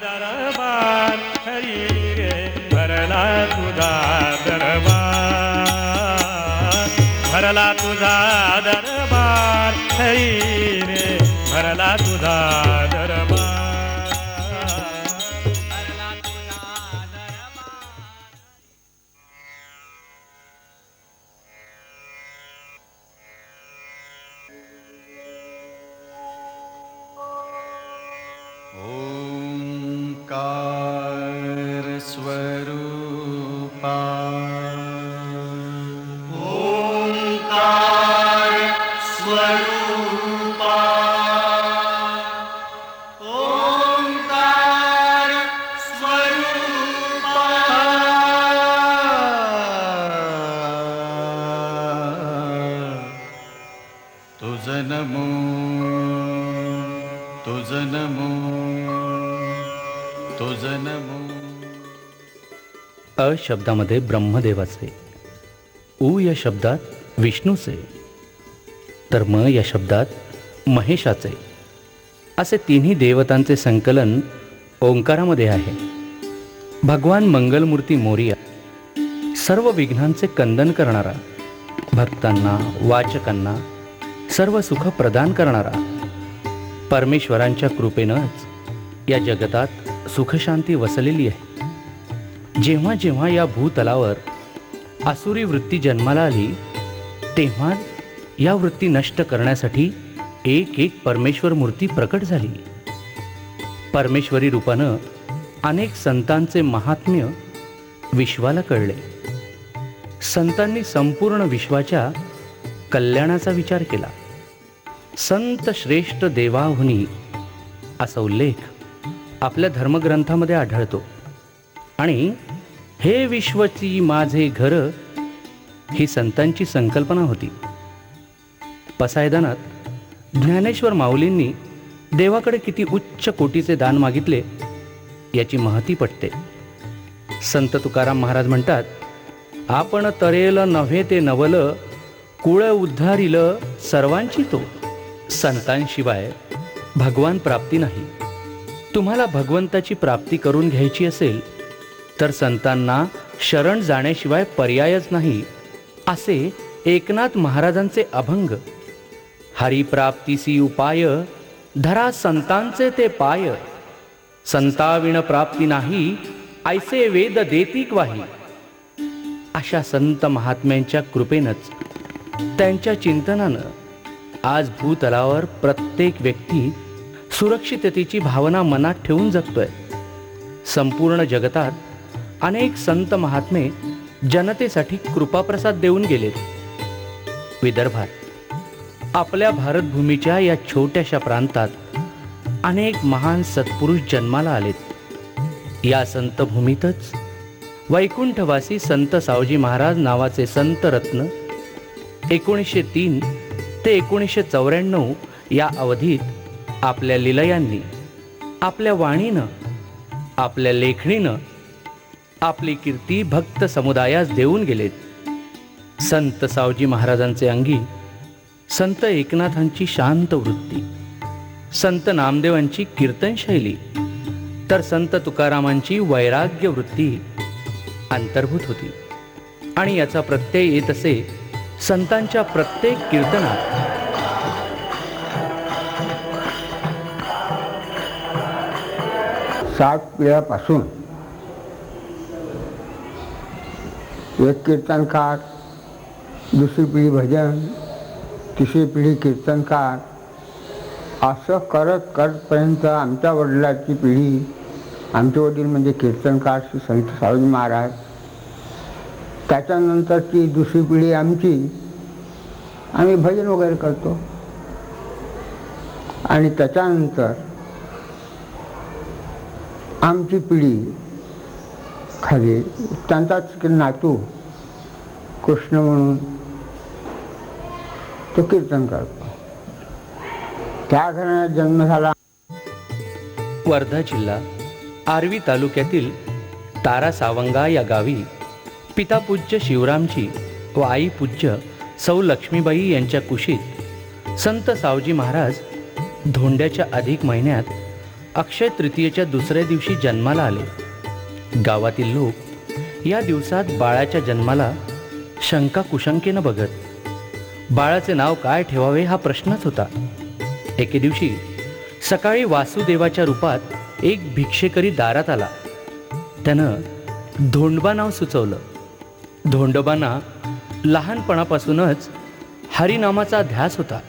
दरबार हरी रे भरला तुझा दरबार, भरला तुझा दरबार हरी रे भरला तुझा दरबार. ओंकार स्वरूपा, ओंकार स्वरूपा, ओंकार स्वरूपा. तुझ नमो, तुझ नमो, तुझ नमो. अ शब्दामध्ये ब्रह्मदेवाचे, उ या शब्दात विष्णूचे, तर म या शब्दात महेशाचे असे तिन्ही देवतांचे संकलन ओंकारामध्ये आहे. भगवान मंगलमूर्ती मोरिया, सर्व विघ्नांचे कंदन करणारा, भक्तांना वाचकांना सर्व सुख प्रदान करणारा, परमेश्वरांच्या कृपेनंच या जगतात सुखशांती वसलेली आहे. जेव्हा जेव्हा या भूतलावर आसुरी वृत्ती जन्माला आली, तेव्हा या वृत्ती नष्ट करण्यासाठी एक एक परमेश्वर मूर्ती प्रकट झाली. परमेश्वरी रूपानं अनेक संतांचे महात्म्य विश्वाला कळले. संतांनी संपूर्ण विश्वाच्या कल्याणाचा विचार केला. संत श्रेष्ठ देवाहुनी असा उल्लेख आपल्या धर्मग्रंथामध्ये आढळतो. आणि हे विश्वची माझे घर ही संतांची संकल्पना होती. पसायदानात ज्ञानेश्वर माऊलींनी देवाकडे किती उच्च कोटीचे दान मागितले याची महती पटते. संत तुकाराम महाराज म्हणतात, आपण तरेल नव्हे ते नवल, कुळ उद्धारिल सर्वांची तो. संतांशिवाय भगवान प्राप्ती नाही. तुम्हाला भगवंताची प्राप्ती करून घ्यायची असेल तर संतांना शरण जाण्याशिवाय पर्यायच नाही, असे एकनाथ महाराजांचे अभंग. हरिप्राप्तीसी उपाय, धरा संतांचे ते पाय. संताविण प्राप्ती नाही, ऐसे वेद देती ग्वाही. अशा संत महात्म्यांच्या कृपेनंच, त्यांच्या चिंतनानं आज भूतलावर प्रत्येक व्यक्ती सुरक्षिततेची भावना मनात ठेवून जगतोय. संपूर्ण जगतात अनेक संत महात्मे जनतेसाठी कृपाप्रसाद देऊन गेलेत. विदर्भात, आपल्या भारतभूमीच्या या छोट्याशा प्रांतात अनेक महान सत्पुरुष जन्माला आलेत. या संत भूमीतच वैकुंठवासी संत सावजी महाराज नावाचे संत रत्न 1903 ते 1994 या अवधीत आपल्या लीलयांनी, आपल्या वाणीनं, आपल्या लेखणीनं आपली कीर्ती भक्त समुदायास देऊन गेलेत. संत सावजी महाराजांचे अंगी संत एकनाथांची शांत वृत्ती, संत नामदेवांची कीर्तन शैली, तर संत तुकारामांची वैराग्य वृत्ती अंतर्भूत होती. आणि याचा प्रत्यय येत असे संतांच्या प्रत्येक कीर्तनात. सात पिढ्यापासून एक कीर्तनकार, दुसरी पिढी भजन, तिसरी पिढी कीर्तनकार, असं करत करतपर्यंत आमच्या वडिलांची पिढी, आमचे वडील म्हणजे कीर्तनकार श्री संत सावजी महाराज, त्याच्यानंतरची दुसरी पिढी आमची, आम्ही भजन वगैरे करतो. आणि त्याच्यानंतर आमची पिढी खाली, त्यांचाच नातू कृष्ण म्हणून तो कीर्तन करतो. त्या घराण्यात जन्म झाला. वर्धा जिल्हा आर्वी तालुक्यातील तारा सावंगा या गावी पिता पूज्य शिवरामजी व आई पूज्य सौ लक्ष्मीबाई यांच्या कुशीत संत सावजी महाराज धोंड्याच्या अधिक महिन्यात अक्षय तृतीयेच्या दुसऱ्या दिवशी जन्माला आले. गावातील लोक या दिवसात बाळाच्या जन्माला शंका कुशंकेनं बघत. बाळाचे नाव काय ठेवावे हा प्रश्नच होता. एके दिवशी सकाळी वासुदेवाच्या रूपात एक भिक्षेकरी दारात आला. त्यानं धोंडबा नाव सुचवलं. धोंडोबांना लहानपणापासूनच हरिनामाचा ध्यास होता.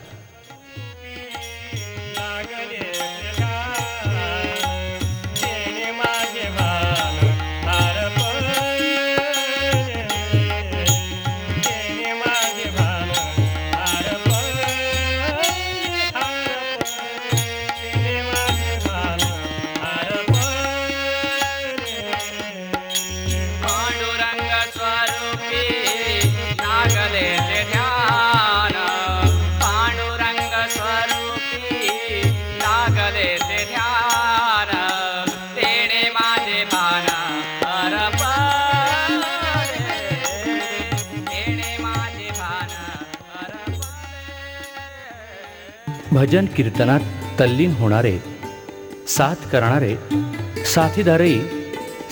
भजन कीर्तनात तल्लीन होणारे, साथ करणारे साथीदारही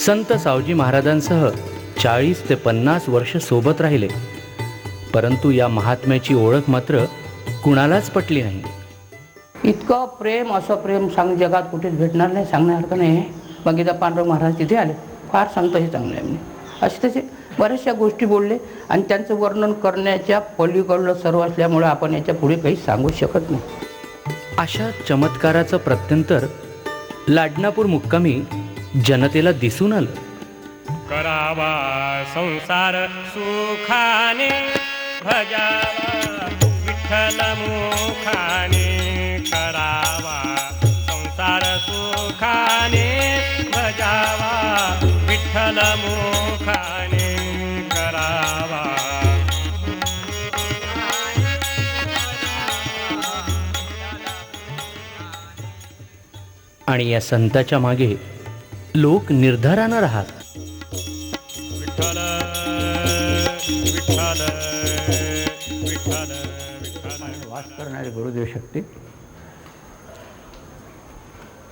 संत सावजी महाराजांसह 40 ते 50 वर्ष सोबत राहिले. परंतु या महात्म्याची ओळख मात्र कुणालाच पटली नाही. इतकं प्रेम, असं प्रेम जगात कुठेच भेटणार नाही, सांगण्यासारखं नाही. बघिता पांडुरंग महाराज तिथे आले, फार सांगतं हे चांगलं आहे म्हणजे. असे तसे बऱ्याचशा गोष्टी बोलले आणि त्यांचं वर्णन करण्याच्या पलीकडलं सर्व असल्यामुळे आपण याच्या पुढे काही सांगू शकत नाही. अशा चमत्काराचं प्रत्यंतर लाडनापूर मुक्कामी जनतेला दिसून आलं. करावा संसार सुखाने, भजावा विठ्ठल मुखाने. करावा संसार सुखाने, भजावा विठ्ठल मुखाने. करावा आणि या संताच्या मागे लोक निर्धारानं राहत. विठ्ठल विठ्ठल विठ्ठल विठ्ठल. वास करणारे गुरुदेव शक्ती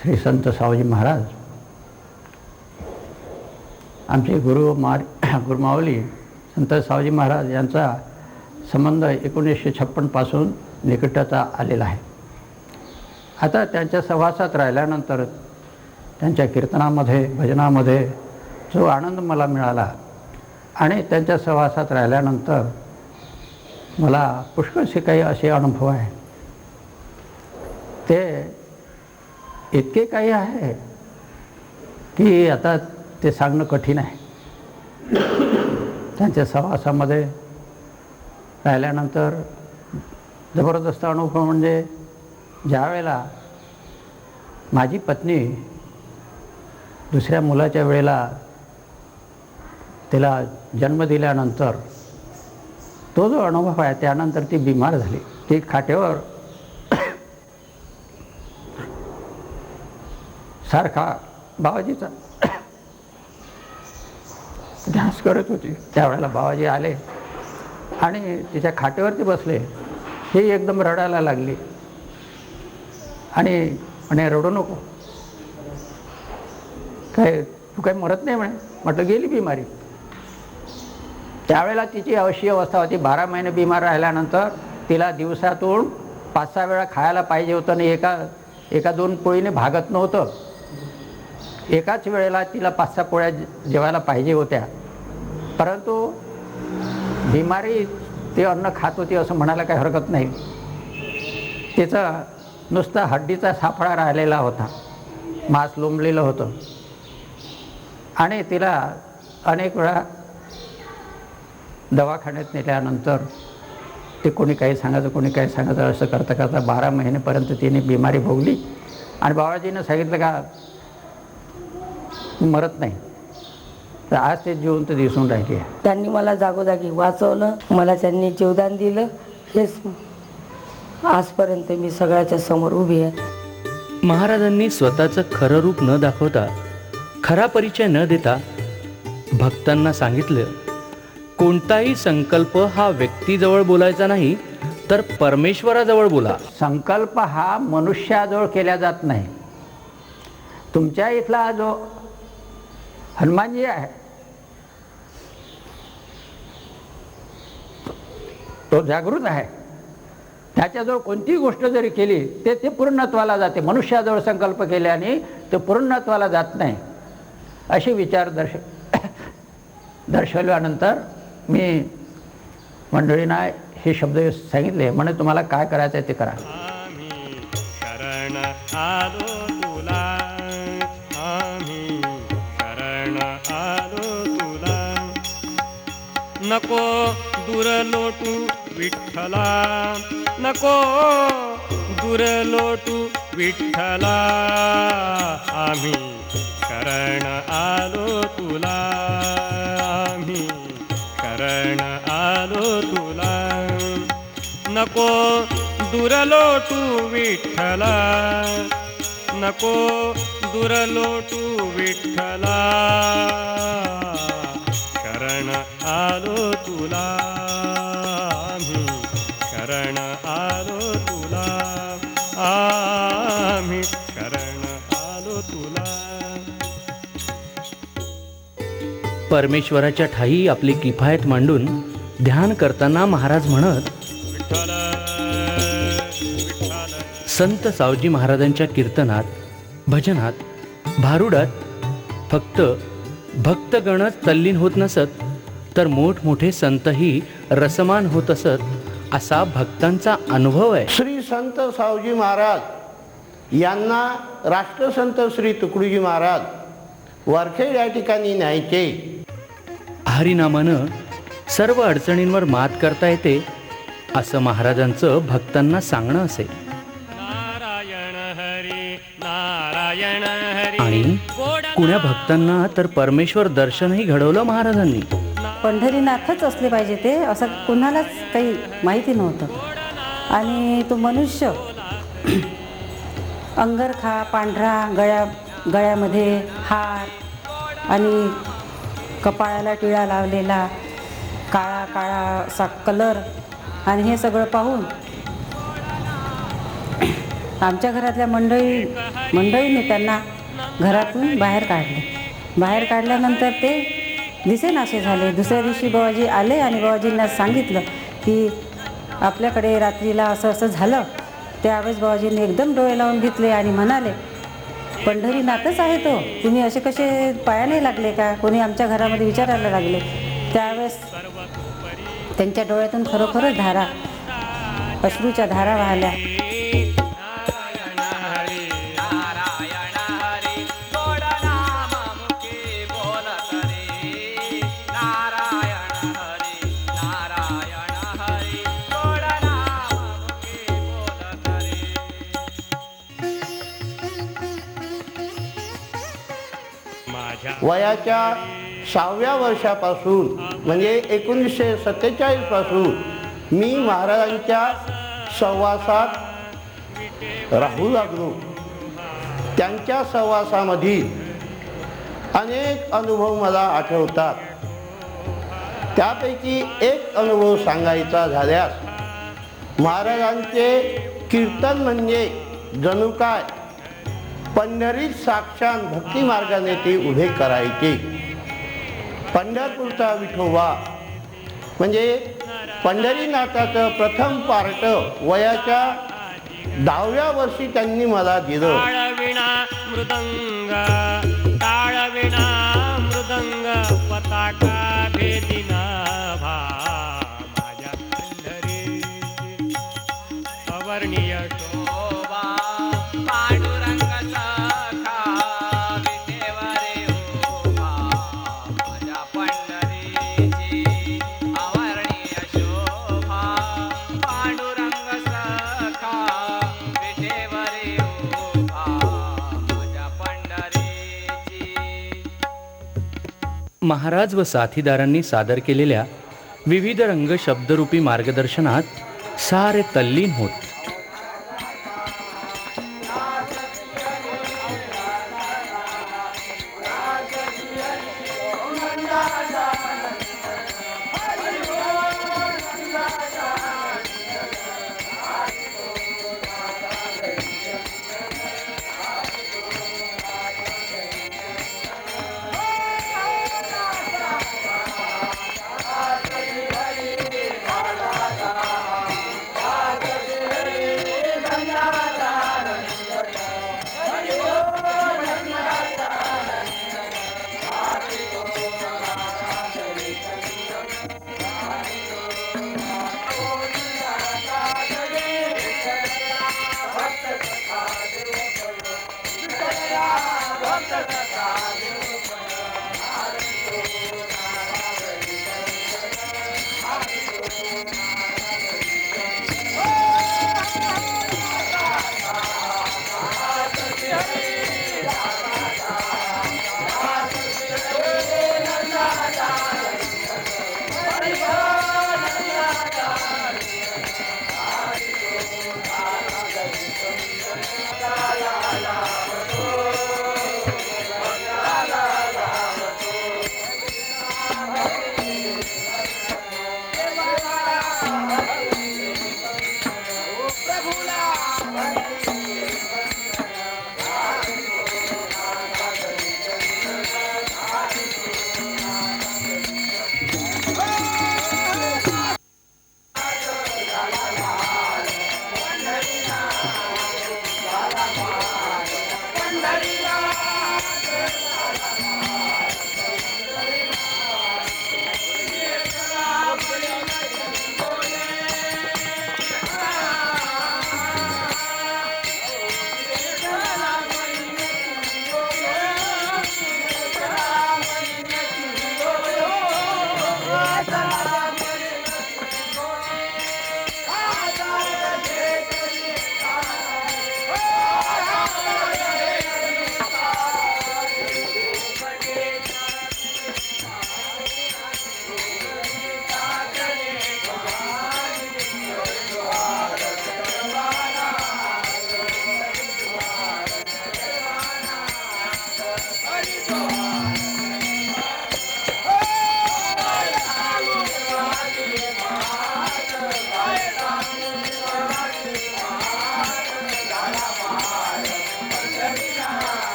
श्री संत सावजी महाराज आमचे गुरुमावली संत सावजी महाराज यांचा संबंध 1956 पासून निकटाचा आलेला आहे. आता त्यांच्या सहवासात राहिल्यानंतर त्यांच्या कीर्तनामध्ये, भजनामध्ये जो आनंद मला मिळाला आणि त्यांच्या सहवासात राहिल्यानंतर मला पुष्कळसे काही असे अनुभव आहे. ते इतके काही आहे की आता ते सांगणं कठीण आहे. त्यांच्या सहवासामध्ये राहिल्यानंतर जबरदस्त अनुभव म्हणजे ज्या वेळेला माझी पत्नी दुसऱ्या मुलाच्या वेळेला तिला जन्म दिल्यानंतर तो जो अनुभव आहे, त्यानंतर ती बिमार झाली. ती खाटेवर सारखा बाबाजीचा ध्यास करत होती. त्यावेळेला बाबाजी आले आणि तिच्या खाटेवरती बसले. ही एकदम रडायला लागली आणि म्हणे रडू नको, काय तू काही मरत नाही म्हणे. म्हटलं गेली बिमारी. त्यावेळेला तिची अशी अवस्था होती, 12 महिने बिमार राहिल्यानंतर तिला दिवसातून 5-6 वेळा खायला पाहिजे होतं आणि एका 2 पोळीने भागत नव्हतं. एकाच वेळेला तिला 5-6 पोळ्या जेवायला पाहिजे होत्या. परंतु बिमारी ते अन्न खात होती असं म्हणायला काही हरकत नाही. तिचं नुसता हड्डीचा सापळा राहिलेला होता, मांस लोंबलेलं होतं. आणि तिला अनेक वेळा दवाखान्यात नेल्यानंतर ते कोणी काही सांगायचं, कोणी काही सांगायचं, असं करता करता 12 महिनेपर्यंत तिने बिमारी भोगली. आणि बाबाजीनं सांगितलं का मरत नाही. तर आज ते जिवंत दिसून राहिली आहे. त्यांनी मला जागोजागी वाचवलं, मला त्यांनी जीवदान दिलं. हेच आजपर्यंत मी सगळ्याच्या समोर उभी आहे. महाराजांनी स्वतःचं खरं रूप न दाखवता, खरा परिचय न देता भक्तांना सांगितलं, कोणताही संकल्प हा व्यक्तीजवळ बोलायचा नाही, तर परमेश्वराजवळ बोला. संकल्प हा मनुष्याजवळ केला जात नाही. तुमच्या इथला जो हनुमानजी आहे तो जागृत आहे. त्याच्याजवळ कोणतीही गोष्ट जरी केली ते पूर्णत्वाला जाते. मनुष्याजवळ संकल्प केल्याने ते पूर्णत्वाला जात नाही असे विचार दर्शवल्यानंतर मी मंडळींना हे शब्द सांगितले. म्हणे तुम्हाला काय करायचं आहे ते करा. आम्ही शरण आलो तुला, आम्ही शरण आलो तुला. नको दूर लोटू विठ्ठला, नको दूर लोटू विठ्ठला. आम्ही शरण आलो तुला, आम्ही शरण आलो तुला. नको दूर लोटू विठ्ठला, नको दूर लोटू विठ्ठला. शरण आलो तुला, आम्ही शरण आलो तुला, आम्ही शरण आलो तुला. परमेश्वराच्या ठाई आपली किफायत मांडून ध्यान करताना महाराज म्हणत, विठ्ठल विठ्ठल संत सावजी महाराजांच्या कीर्तनात, भजनात, भारुडात फक्त भक्तगणच तल्लीन होत नसत, तर मोठमोठे संतही रसमान होत असत, असा भक्तांचा अनुभव आहे. श्री संत सावजी महाराज यांना राष्ट्रसंत श्री तुकडोजी महाराज वरखेड या ठिकाणी न्यायचे. हरिनामानं सर्व अडचणींवर मात करता येते असं महाराजांचं भक्तांना सांगणं असे. नारायण हरी नारायण हरी. आणि कुण्या भक्तांना तर परमेश्वर दर्शनही घडवलं महाराजांनी. पंढरीनाथच असले पाहिजे ते असं कोणालाच काही माहिती नव्हतं. आणि तो मनुष्य अंगरखा पांढरा, गळ्यामध्ये हार आणि कपाळाला टिळा लावलेला, काळा काळा असा कलर, आणि हे सगळं पाहून आमच्या घरातल्या मंडळीने त्यांना घरातून बाहेर काढले. बाहेर काढल्यानंतर ते दिसेनासे झाले. दुसऱ्या दिवशी बाबाजी आले आणि बाबाजींना सांगितलं की आपल्याकडे रात्रीला असं असं झालं. त्यावेळेस बाबाजींनी एकदम डोळे लावून घेतले आणि म्हणाले, पंढरीनाथच आहे तो, तुम्ही असे कसे पायाने लागले का? कोणी आमच्या घरामध्ये विचारायला लागले. त्यावेळेस त्यांच्या डोळ्यातून खरोखरच धारा, अश्रूच्या धारा वाहल्या. वयाच्या 6व्या वर्षापासून म्हणजे 1947 पासून मी महाराजांच्या सहवासात राहू लागलो. त्यांच्या सहवासामधील अनेक अनुभव मला आठवतात. त्यापैकी एक अनुभव सांगायचा झाल्यास, महाराजांचे कीर्तन म्हणजे जणू काय पंढरीत साक्षात भक्ती मार्गाने ते उभे करायचे. पंढरपूरचा विठोबा म्हणजे पंढरीनाथाचं प्रथम पार्ट वयाच्या 10व्या वर्षी त्यांनी मला दिलं. टाळविणा मृदंग, टाळविणा मृदंग, पताका भेदिना भा. माझ्या पंढरीची अवर्णीय शोभा, पांडुरंग सखा विटेवरे उभा. माझ्या पंढरीची अवर्णीय शोभा, पांडुरंग सखा विटेवरे उभा. माझ्या पंढरीची. महाराज व साथीदारांनी सादर केलेल्या विविध रंग शब्दरूपी मार्गदर्शनात सारे तल्लीन होत.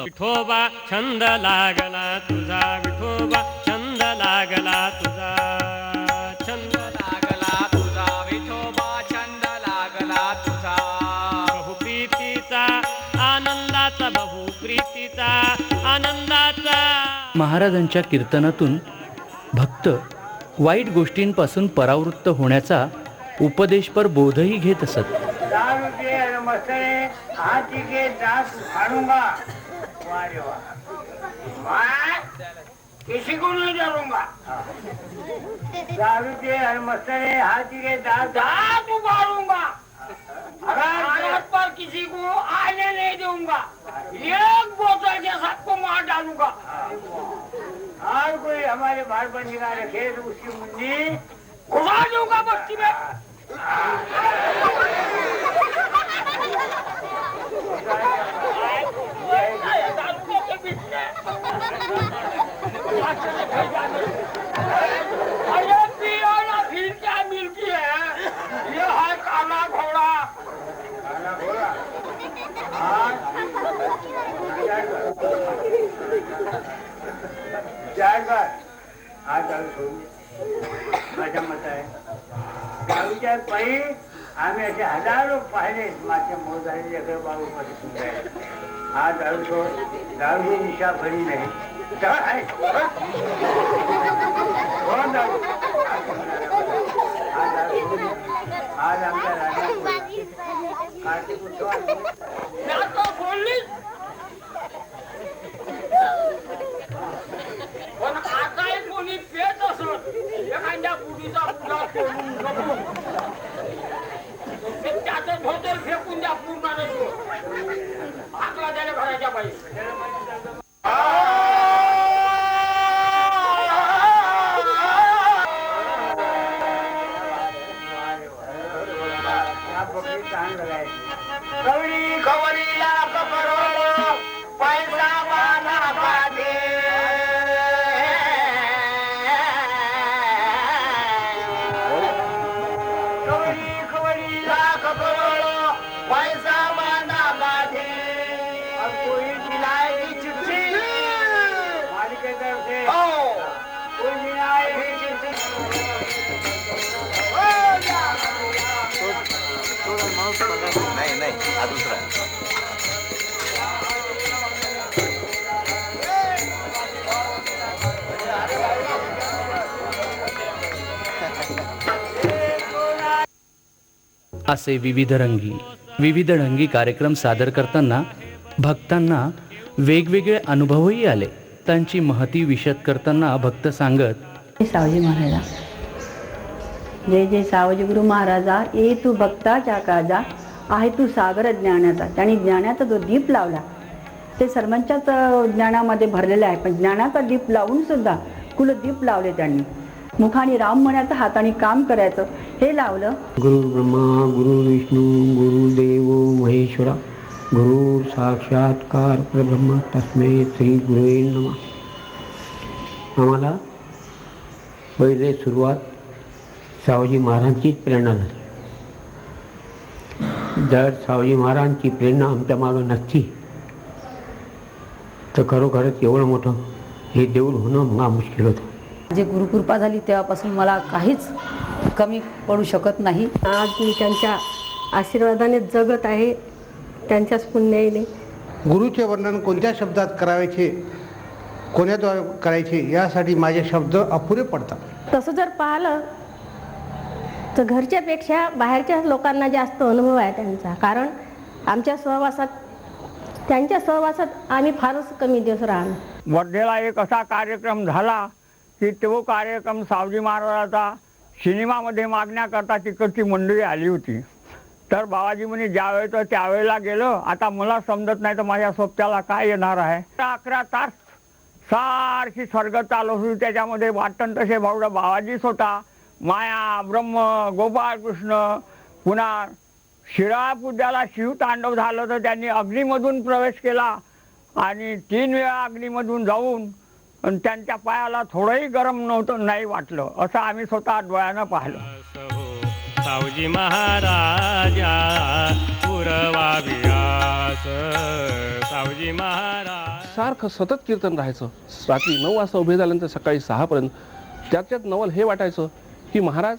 विठोबा छंद लागला तुझा, विठोबा छंद लागला तुझा, छंद लागला तुझा, विठोबा छंद लागला तुझा. बहुप्रीतीचा आनंदाचा, बहुप्रीतीचा आनंदाचा. महाराजांच्या कीर्तनातून भक्त वाईट गोष्टींपासून परावृत्त होण्याचा उपदेशपर बोधही घेत असत. हाथी के दांत उखाड़ूंगा, वारे वाह, किसी को नहीं डरूंगा. दारू के मसले हाथी के दांत उखाड़ूंगा, हाथ पर किसी को आने नहीं दूंगा, एक बोतल के सबको मार डालूंगा. और कोई हमारे बाहर पर निगाह रखे तो उसकी मुंडी घुसा दूंगा बस्ती में. अरे पियो ना, फिर क्या मिलती है. ये है काला घोड़ा. काला घोड़ा जायगर आज माझ्या मत आहे. गावीच्या पायी आम्ही असे हजारो पाहिले माझे मोजारी जगह बाबू परिस्थिती आहे. हा दारू सोड, दारू ही निशा भरी नाही. आज आमच्या राज्यात कार्तिक उत्सवात पण आता कोणी पेट एखाद्या पुरीचा पुरा सोडून जपून त्याचं धोतर फेकून द्या पूर्ण आकला त्याला घराच्या बाई गौरी खवरीला कपरोळ पैसा बाना पादे गौरी खवरीला कपरोळ पैसा बाना पादे कोई दिलाय चिट्ठी मालिकेतर्फे हो कोई दिलाय चिट्ठी नाही नाही हा दुसरा असे विविध ढंगी कार्यक्रम सादर करताना भक्तांना वेगवेगळे अनुभवही आले. त्यांची महती विशद करताना भक्त सांगत, सावजी महाराजा जय जय सावजी गुरु महाराजा, ये तू भक्ताच्या काजा आहे तू सागर ज्ञानाचा. त्यांनी ज्ञानाचा जो दीप लावला ते सर्वांच्याच ज्ञानामध्ये भरलेलं आहे, पण ज्ञानाचा दीप लावून सुद्धा कुलदीप लावले त्यांनी. मुखाने राम म्हणायचं, हाताने काम करायचं हे लावलं. गुरु ब्रह्मा गुरु विष्णू गुरुदेव महेश्वरा गुरु साक्षात्कार परब्रह्म तस्मै श्री गुरुवे नमः. आम्हाला पहिले सुरुवात सावजी महाराजांचीच प्रेरणा झाली. जर सावजी महाराजांची प्रेरणा आमच्या मागं नसती तर खरोखरच एवढं मोठं हे देऊळ होणं मला मुश्किल होतं. जे गुरुकृपा झाली तेव्हापासून मला काहीच कमी पडू शकत नाही. आज मी त्यांच्या आशीर्वादाने जगत आहे, त्यांच्याच पुण्याईने. गुरुचे वर्णन कोणत्या शब्दात करायचे, कोण्याद्वारे करायचे यासाठी माझे शब्द अपुरे पडतात. तसं जर पाहिलं तर घरच्यापेक्षा बाहेरच्या लोकांना जास्त अनुभव आहे त्यांचा. कारण आमच्या सहवासात, त्यांच्या सहवासात आम्ही फारच कमी दिवस राहलो. वर्धेला एक असा कार्यक्रम झाला की तो कार्यक्रम सावजी महाराजाचा सिनेमामध्ये मागण्याकरता तिकडची मंडळी आली होती. तर बाबाजी म्हणे ज्यावेळेस त्यावेळेला गेलो, आता मला समजत नाही तर माझ्या सोबत्याला काय येणार आहे. 11 तास सारखी स्वर्ग चालू होती. त्याच्यामध्ये वाटण तसे भावडं बाबाजीच होता, माया ब्रह्म गोपाळकृष्ण. पुन्हा शिळा पूजाला शिवतांडव झालं तर त्यांनी अग्नीमधून प्रवेश केला आणि 3 वेळा अग्नीमधून जाऊन त्यांच्या पायाला थोडंही गरम नव्हतं, नाही वाटलं. असं आम्ही स्वतः डोळ्यानं पाहिलं. सावजी महाराजा पुरवावियास सावजी महाराज. सारखं सतत कीर्तन राहायचं. रात्री 9 वाजता उभे झाल्यानंतर सकाळी 6 पर्यंत. त्याच्यात नवल हे वाटायचं की महाराज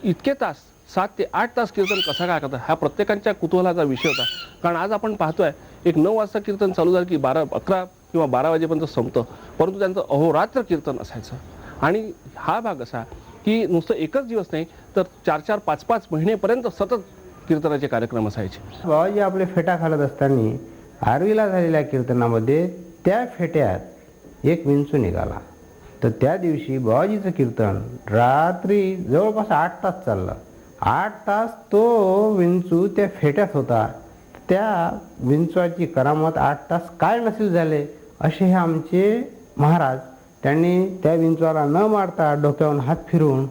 इतके तास 7 ते 8 तास कीर्तन कसा काय करतात. हा प्रत्येकाच्या कुतूहलाचा विषय होता. कारण आज आपण पाहतोय एक 9 वाजता कीर्तन चालू झालं की 11 किंवा 12 वाजेपर्यंत संपतं, परंतु त्यांचं अहोरात्र कीर्तन असायचं. आणि हा भाग असा की नुसतं एकच दिवस नाही तर 4-4, 5-5 महिनेपर्यंत सतत कीर्तनाचे कार्यक्रम असायचे. बाबाजी आपले फेटा घालत असताना आरवीला झालेल्या कीर्तनामध्ये त्या फेट्यात एक विंचू निघाला. तर त्या दिवशी बाबाजीचं कीर्तन रात्री जवळपास 8 तास चाललं. 8 तास तो विंचू त्या फेट्यात होता. त्या विंचवाची करामत 8 तास काय नसेल झाले असे हे आमचे महाराज. त्यांनी त्या विंचवाला न मारता डोक्यावरून हात फिरवून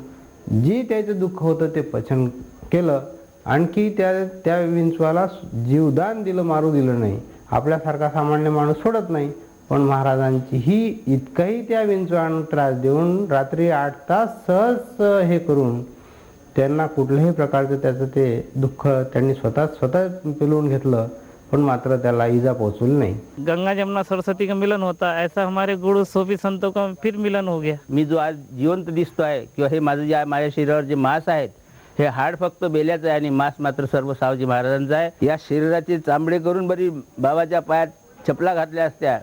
जी त्याचं दुःख होतं ते पचन केलं. आणखी त्या विंचवाला जीवदान दिलं, मारू दिलं नाही. आपल्यासारखा सामान्य माणूस सोडत नाही, पण महाराजांची ही इतकाही त्या विंचवानं त्रास देऊन रात्री 8 तास सहज हे करून त्यांना कुठल्याही प्रकारचं त्याचं ते दुःख त्यांनी स्वतः पिलवून घेतलं, पण मात्र त्याला इजा पोहोचवली नाही. गंगा जमुना सरस्वती का मिलन होता, ऐसा हमारे गुरु सोफी संतों का फिर मिलन हो गया. मी जो आज जिवंत दिसतोय किंवा हे माझं जे माझ्या शरीरावर जे मांस आहेत हे हाड फक्त बेल्याचं आहे आणि मांस मात्र सर्व सावजी महाराजांचं आहे. या शरीराचे चामडे करून बरी बाबाच्या पायात चपला घातल्या असत्या,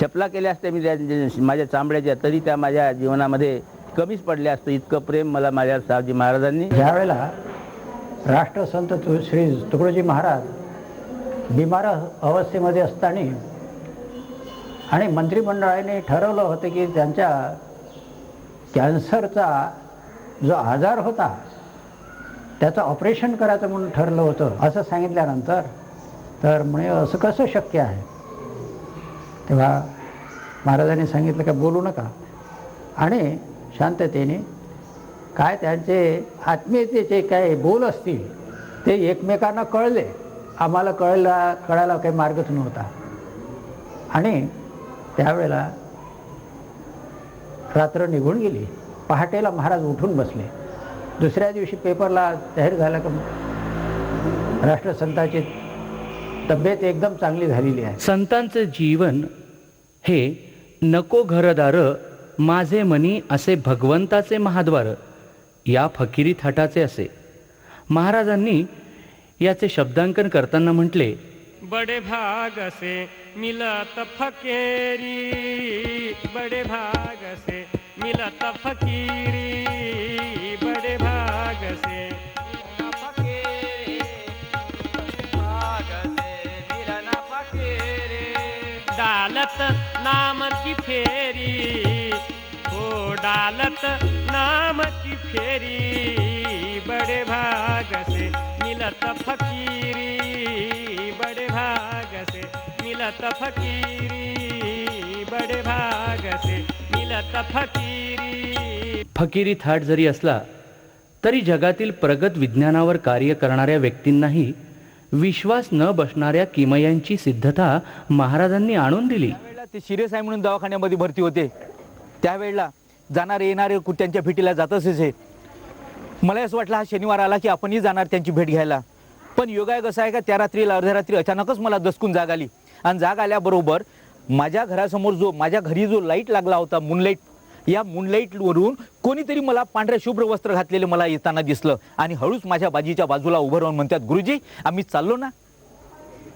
चपला केल्या असत्या मी माझ्या चामड्याच्या, तरी त्या माझ्या जीवनामध्ये कमीच पडले असतं. इतकं प्रेम मला माझ्या सावजी महाराजांनी. ज्यावेळेला राष्ट्रसंत श्री तुकडोजी महाराज बिमार अवस्थेमध्ये असताना आणि मंत्रिमंडळाने ठरवलं होतं की त्यांच्या कॅन्सरचा जो आजार होता त्याचं ऑपरेशन करायचं म्हणून ठरलं होतं असं सांगितल्यानंतर तर म्हणे असं कसं शक्य आहे. तेव्हा महाराजांनी सांगितलं का बोलू नका आणि शांततेने काय त्यांचे आत्मीयतेचे काय बोल असतील ते एकमेकांना कळले. आम्हाला कळायला काही मार्गच नव्हता. आणि त्यावेळेला रात्र निघून गेली. पहाटेला महाराज उठून बसले. दुसऱ्या दिवशी पेपरला जाहीर झालं की राष्ट्रसंताची तब्येत एकदम चांगली झालेली आहे. संतांचे जीवन हे नको घरदार माझे मनी असे भगवंताचे महाद्वार या फकिरी थाटाचे असे. महाराजांनी याचे शब्दांकन करताना म्हटले, बड़े भाग से मिलत फकीरी, बड़े भाग से मिलत फकीरी, बड़े भाग से फकीरी, भाग से मिलन फकीरी, डालत नाम की फेरी, हो डालत नाम की फेरी, बड़े भाग से मिलत फकीरी, बड़े भाग से मिलत फकीरी, बड़े भाग से मिलत फकीरी. फकिरी थाट जरी असला तरी जगातील प्रगत विज्ञानावर कार्य करणाऱ्या व्यक्तींनाही विश्वास न बसणाऱ्या किमयांची सिद्धता महाराजांनी आणून दिली. ते सिरियस आहे म्हणून दवाखान्यामध्ये भरती होते. त्यावेळेला जाणारे येणारे त्यांच्या भेटीला जातच असे. मला असं वाटलं हा शनिवार आला की आपणही जाणार त्यांची भेट घ्यायला. पण योगायोग असा आहे का त्या रात्रीला अर्ध्या रात्री अचानकच मला दसकून जाग आली. आणि जाग आल्याबरोबर माझ्या घरासमोर माझ्या घरी जो लाईट लागला होता मूनलाईट, या मूनलाईटवरून कोणीतरी मला पांढऱ्या शुभ्र वस्त्र घातलेले मला येताना दिसलं. आणि हळूच माझ्या बाजीच्या बाजूला उभं राहून म्हणतात, गुरुजी आम्ही चाललो ना,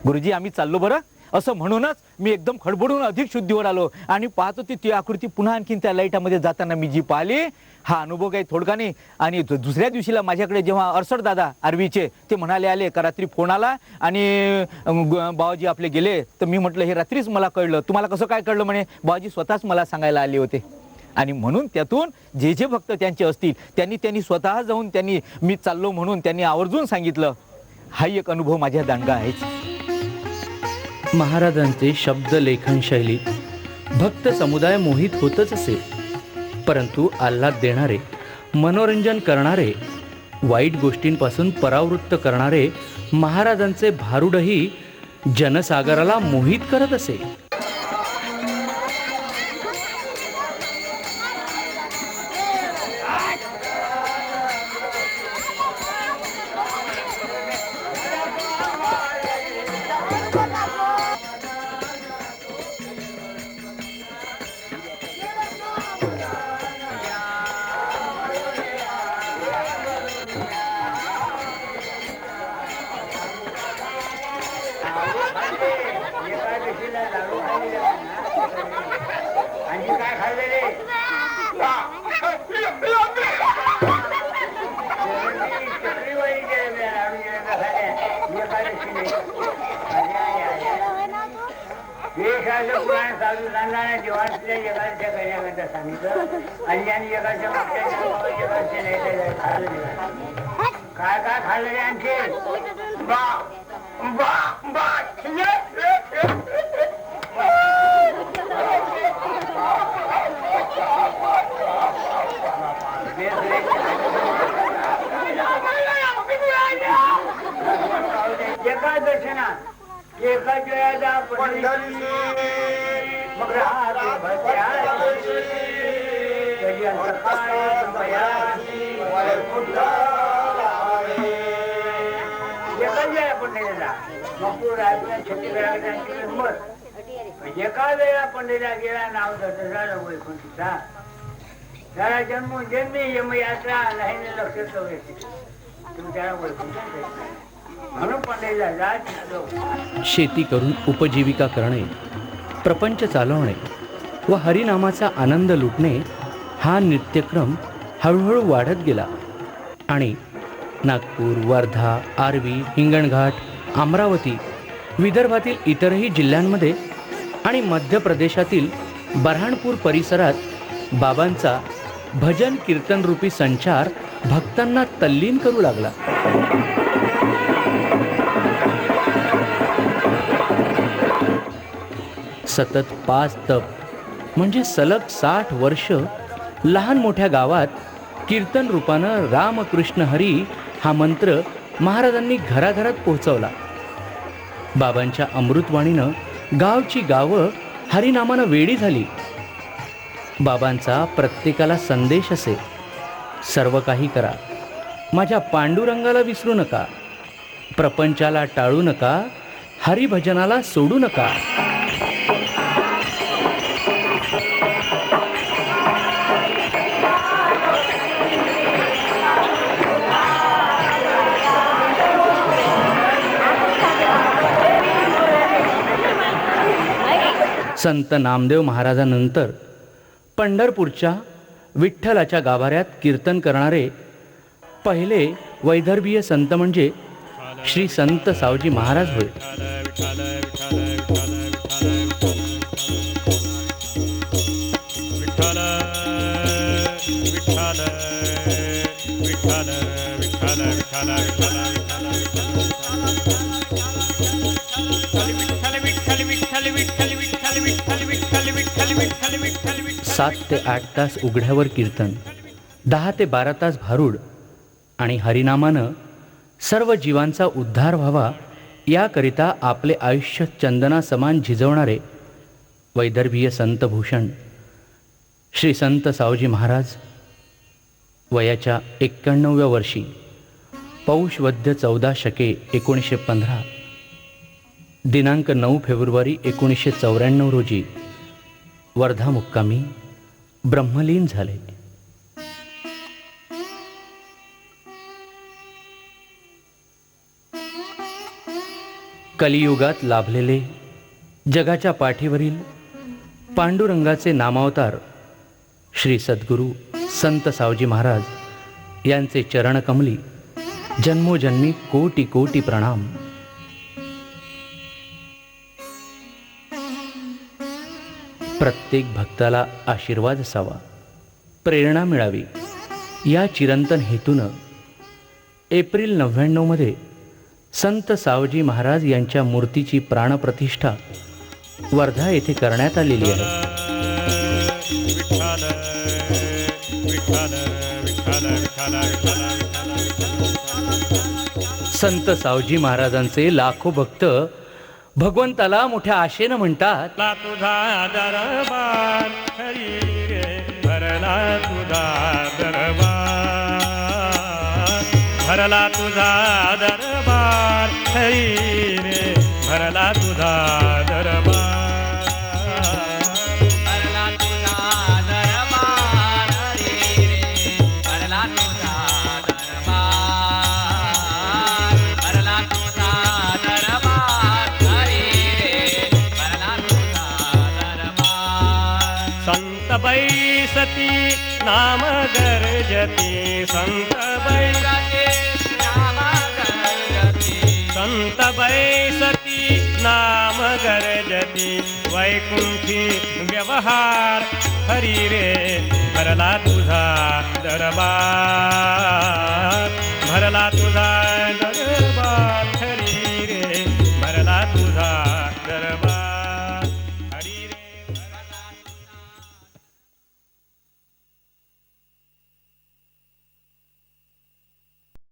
गुरुजी आम्ही चाललो बरं. असं म्हणूनच मी एकदम खडबडून अधिक शुद्धीवर आलो आणि पाहत होती ती आकृती पुन्हा आणखीन त्या लाईटामध्ये जाताना मी जी पाहिली. हा अनुभव काही थोडका नाही. आणि दुसऱ्या दिवशीला माझ्याकडे जेव्हा अरसड दादा आर्वीचे ते म्हणाले आले का रात्री फोन आला आणि बाबाजी आपले गेले. तर मी म्हटलं हे रात्रीच मला कळलं. तुम्हाला कसं काय कळलं म्हणे. बाबाजी स्वतःच मला सांगायला आले होते. आणि म्हणून त्यातून जे जे भक्त त्यांचे असतील त्यांनी स्वतः जाऊन त्यांनी मी चाललो म्हणून त्यांनी आवर्जून सांगितलं. हाही एक अनुभव माझ्या दांडगा आहेच. महाराजांचे शब्द लेखन शैली भक्त समुदाय मोहित होतच असे. परंतु आल्हाद देणारे, मनोरंजन करणारे, वाईट गोष्टींपासून परावृत्त करणारे महाराजांचे भारुडही जनसागराला मोहित करत असे. काय काय खाल्ले आणखी एका दर्शनात एका जयाचा मग एका वेळा पंढरीला गेला नाव दत्तराज वैकुंठीचा. त्याला जन्मी यमयात्रा नाही लक्ष तुम्ही त्याला वैकुंठ म्हणून पंढरीला जात. शेती करून उपजीविका करणे, प्रपंच चालवणे व हरिनामाचा आनंद लुटणे हा नित्यक्रम हळूहळू वाढत गेला. आणि नागपूर, वर्धा, आर्वी, हिंगणघाट, अमरावती, विदर्भातील इतरही जिल्ह्यांमध्ये आणि मध्य प्रदेशातील बऱ्हाणपूर परिसरात बाबांचा भजन कीर्तन रूपी संचार भक्तांना तल्लीन करू लागला. सतत 5 तप म्हणजे सलग 60 वर्ष लहान मोठ्या गावात कीर्तन रूपानं रामकृष्ण हरी हा मंत्र महाराजांनी घराघरात पोहोचवला. बाबांच्या अमृतवाणीनं गावची गावं हरिनामानं वेडी झाली. बाबांचा प्रत्येकाला संदेश असे, सर्व काही करा, माझ्या पांडुरंगाला विसरू नका, प्रपंचाला टाळू नका, हरिभजनाला सोडू नका. संत नामदेव महाराजांनंतर पंढरपूरच्या विठ्ठलाच्या गाभाऱ्यात कीर्तन करणारे पहिले वैदर्भीय संत म्हणजे श्री संत सावजी महाराज होय. सात ते 8 तास उघड्यावर कीर्तन, 10 ते 12 तास भारूड आणि हरिनामानं सर्व जीवांचा उद्धार व्हावा याकरिता आपले आयुष्य चंदना समान झिजवणारे वैदर्भीय संतभूषण श्री संत सावजी महाराज वयाच्या 91व्या वर्षी पौष वद्य 14 शके 1915 दिनांक 9 फेब्रुवारी 1994 रोजी वर्धा मुक्कामी ब्रह्मलीन झाले. कलियुगात लाभलेले जगाच्या पाठीवरील पांडुरंगाचे नामावतार श्री सद्गुरू संत सावजी महाराज यांचे चरणकमली जन्मोजन्मी कोटी कोटी प्रणाम. प्रत्येक भक्ताला आशीर्वाद असावा, प्रेरणा मिळावी या चिरंतन हेतूनं एप्रिल 99 मध्ये संत सावजी महाराज यांच्या मूर्तीची प्राणप्रतिष्ठा वर्धा येथे करण्यात आलेली आहे. संत सावजी महाराजांचे लाखो भक्त भगवंताला मोठ्या आशेनं म्हणतात, तुझा दरबार हरी रे, भरला तुझा दरबार, भरला तुझा दरबार हरी रे, भरला तुझा दरबार. बैसती नाम गर्जती, संत बैसती नाम गर्जती, संत बैसती नाम गर्जती, वैकुंठी व्यवहार हरी रे, भरला तुझा दरबार, भरला तुझा